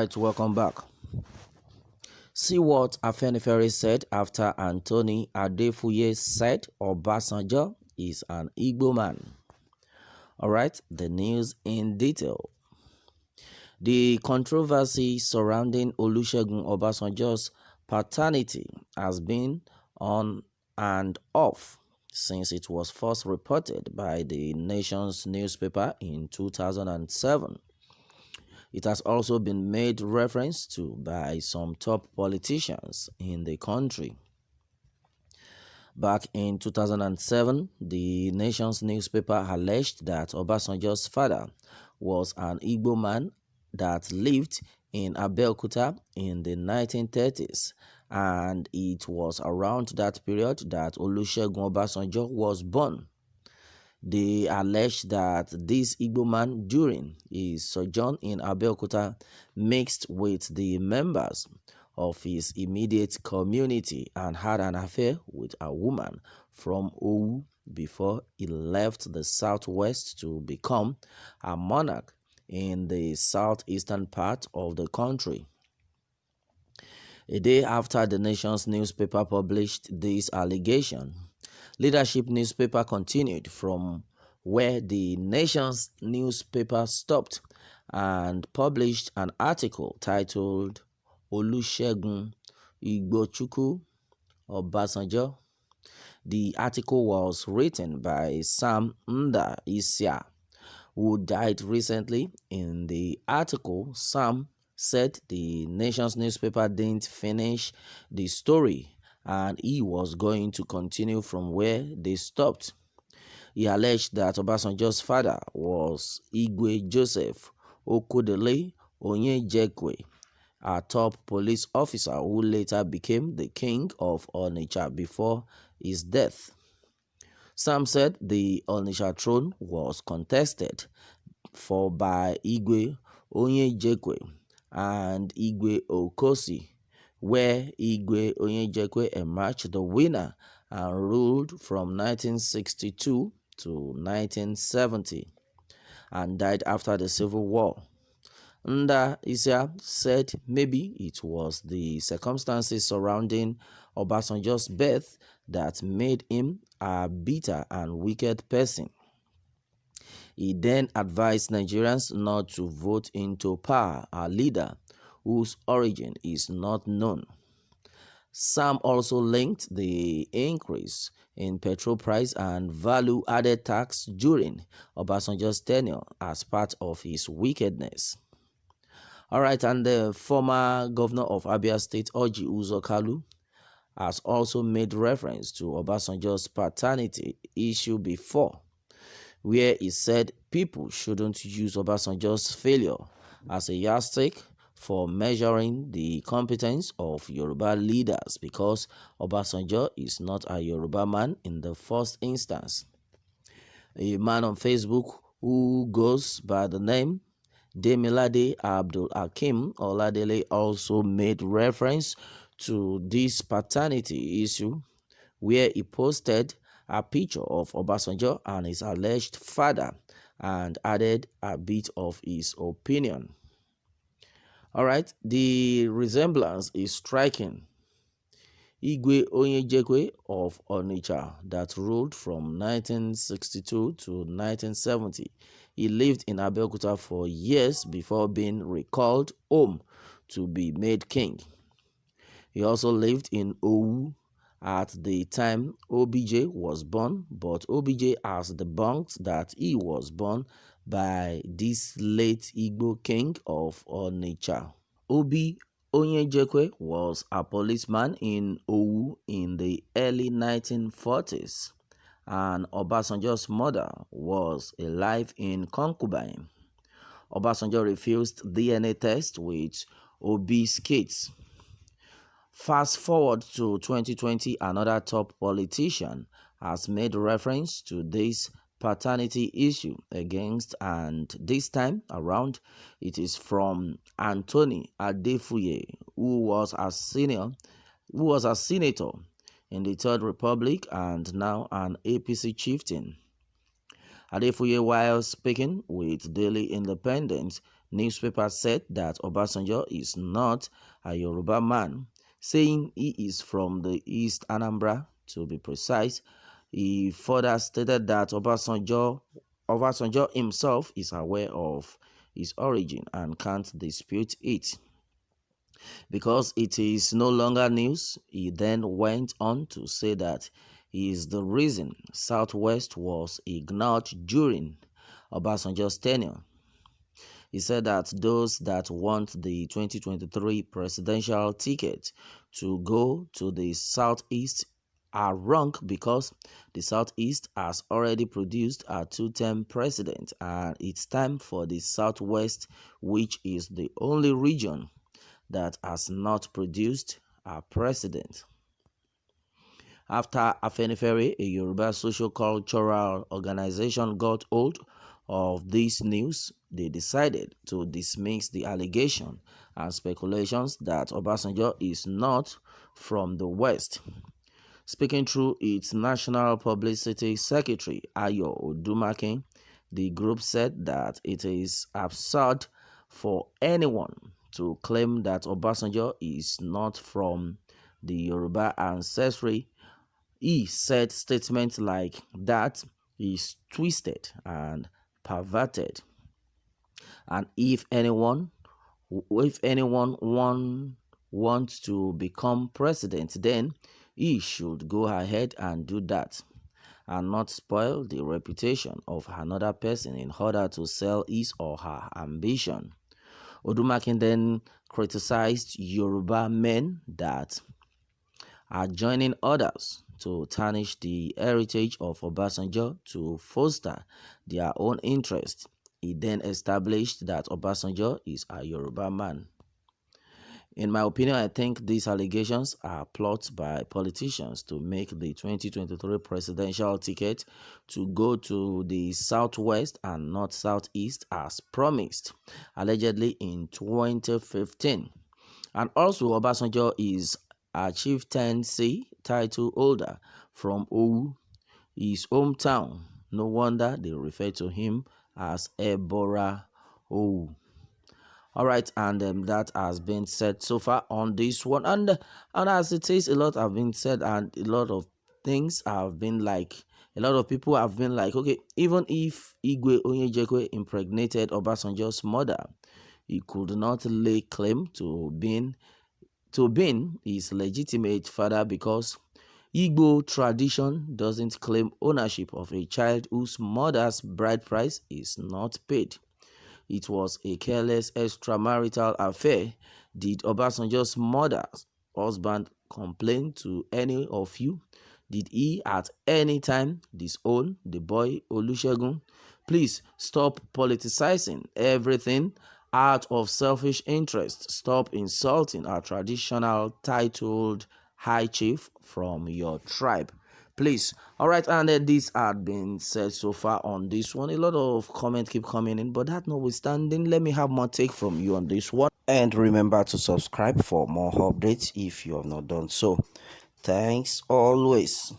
Alright, welcome back. See what AFENIFERE said after Anthony Adefuye said Obasanjo is an Îgbø man. Alright, the news in detail. The controversy surrounding Olusegun Obasanjo's paternity has been on and off since it was first reported by the nation's newspaper in 2007. It has also been made reference to by some top politicians in the country. Back in 2007, the nation's newspaper alleged that Obasanjo's father was an Îgbø man that lived in Abeokuta in the 1930s, and it was around that period that Olusegun Obasanjo was born. They alleged that this Îgbø man, during his sojourn in Abeokuta, mixed with the members of his immediate community and had an affair with a woman from Owu before he left the southwest to become a monarch in the southeastern part of the country. A day after the nation's newspaper published this allegation, Leadership newspaper continued from where the nation's newspaper stopped and published an article titled Olusegun Igbochukwu Obasanjo. The article was written by Sam Nda Isia, who died recently. In the article, Sam said the nation's newspaper didn't finish the story and he was going to continue from where they stopped. He alleged that Obasanjo's father was Igwe Joseph Okodele Onyejekwe, a top police officer who later became the king of Onitsha before his death. Sam said the Onitsha throne was contested for by Igwe Onyejekwe and Igwe Okosi, where Igwe Onyejekwe emerged the winner and ruled from 1962 to 1970 and died after the Civil War. Nda Isia said maybe it was the circumstances surrounding Obasanjo's birth that made him a bitter and wicked person. He then advised Nigerians not to vote into power a leader whose origin is not known. Sam also linked the increase in petrol price and value-added tax during Obasanjo's tenure as part of his wickedness. Alright, and the former governor of Abia State, Orji Uzor Kalu, has also made reference to Obasanjo's paternity issue before, where he said people shouldn't use Obasanjo's failure as a yardstick for measuring the competence of Yoruba leaders because Obasanjo is not a Yoruba man in the first instance. A man on Facebook who goes by the name Demilade Abdul Hakim Oladele also made reference to this paternity issue, where he posted a picture of Obasanjo and his alleged father and added a bit of his opinion. Alright, the resemblance is striking. Igwe Onyejekwe of Onitsha that ruled from 1962 to 1970. He lived in Abeokuta for years before being recalled home to be made king. He also lived in Owu at the time OBJ was born, but OBJ has debunked that he was born by this late Igbo king of Onitsha. Obi Onyejekwe was a policeman in Owu in the early 1940s, and Obasanjo's mother was alive in concubine. Obasanjo refused DNA test with Obi's kids. Fast forward to 2020, another top politician has made reference to this paternity issue against, and this time around it is from Anthony Adefuye, who was a senator in the Third Republic and now an APC chieftain. Adefuye, while speaking with Daily Independent, newspaper said that Obasanjo is not a Yoruba man, saying he is from the East Anambra, to be precise. He further stated that Obasanjo himself is aware of his origin and can't dispute it. Because it is no longer news, he then went on to say that he is the reason Southwest was ignored during Obasanjo's tenure. He said that those that want the 2023 presidential ticket to go to the Southeast are wrong, because the Southeast has already produced a two-term president, and it's time for the Southwest, which is the only region that has not produced a president. After AFENIFERE, a Yoruba social-cultural organization, got hold of this news, they decided to dismiss the allegation and speculations that Obasanjo is not from the West. Speaking through its National Publicity Secretary, Ayo Odumakin, the group said that it is absurd for anyone to claim that Obasanjo is not from the Yoruba ancestry. He said statements like that is twisted and perverted. And if anyone wants to become president, then he should go ahead and do that, and not spoil the reputation of another person in order to sell his or her ambition. Odumakin then criticized Yoruba men that are joining others to tarnish the heritage of Obasanjo to foster their own interest. He then established that Obasanjo is a Yoruba man. In my opinion, I think these allegations are plots by politicians to make the 2023 presidential ticket to go to the Southwest and not Southeast as promised, allegedly in 2015. And also, Obasanjo is a chieftaincy title holder from Owu, his hometown. No wonder they refer to him as Ebora Owu. All right, and that has been said so far on this one, and as it is, a lot have been said, and a lot of things have been like, a lot of people have been like, okay, even if Îgbø Man impregnated Obasanjo's mother, he could not lay claim to being his legitimate father, because Igbo tradition doesn't claim ownership of a child whose mother's bride price is not paid. It was a careless extramarital affair. Did Obasanjo's mother's husband complain to any of you? Did he at any time disown the boy Olusegun? Please stop politicizing everything out of selfish interest. Stop insulting our traditional titled high chief from your tribe. Please. All right, and this had been said so far on this one. A lot of comments keep coming in, but that notwithstanding, let me have more take from you on this one. And remember to subscribe for more updates if you have not done so. Thanks always.